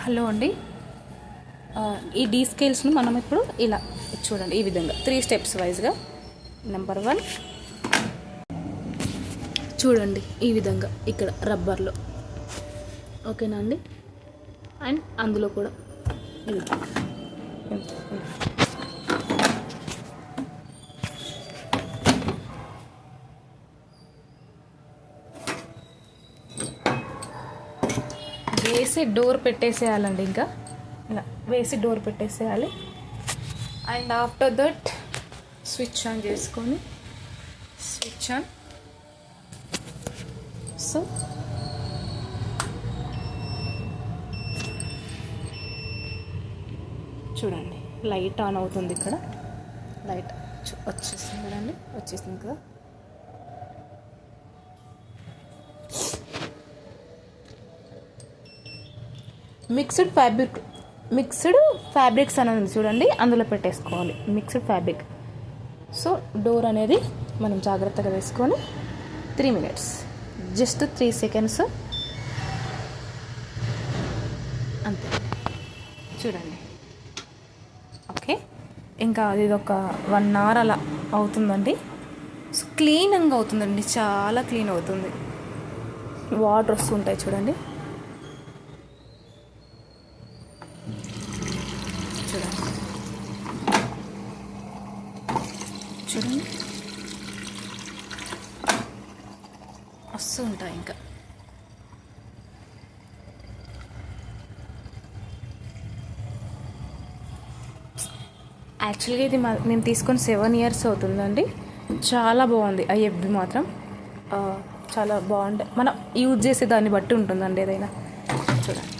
Hello అండి. ఈ D స్కేల్స్ను మనం ఇప్పుడు ఇలా చూడండి, ఈ విధంగా 3 స్టెప్స్ వైజ్గా. నెంబర్ 1 చూడండి, ఈ విధంగా ఇక్కడ రబ్బర్లో, ఓకేనా అండి. అండ్ అందులో కూడా ఈ విధంగా వేసి డోర్ పెట్టేసేయాలండి. ఇంకా ఇలా వేసి డోర్ పెట్టేసేయాలి. And after that switch on చేసుకొని, స్విచ్ ఆన్. సో చూడండి, లైట్ ఆన్ అవుతుంది. ఇక్కడ లైట్ వచ్చేసింది కదండి, వచ్చేసింది కదా. మిక్స్డ్ ఫ్యాబ్రిక్స్ అని ఉంది చూడండి, అందులో పెట్టేసుకోవాలి మిక్స్డ్ ఫ్యాబ్రిక్. సో డోర్ అనేది మనం జాగ్రత్తగా వేసుకొని 3 మినిట్స్, జస్ట్ 3 సెకండ్స్ అంతే. చూడండి, ఓకే. ఇంకా ఇది ఒక 1 అవర్ అలా అవుతుందండి. సో క్లీన్గా అవుతుందండి, చాలా క్లీన్ అవుతుంది. వాటర్ వస్తుంటాయి చూడండి. చూడండి వస్తూ ఉంటాయి. ఇంకా యాక్చువల్గా ఇది మేము తీసుకొని 7 ఇయర్స్ అవుతుందండి. చాలా బాగుంది. ఐఎఫ్బి మాత్రం చాలా బాగుంటాయి. మనం యూజ్ చేసే దాన్ని బట్టి ఉంటుందండి ఏదైనా. చూడండి.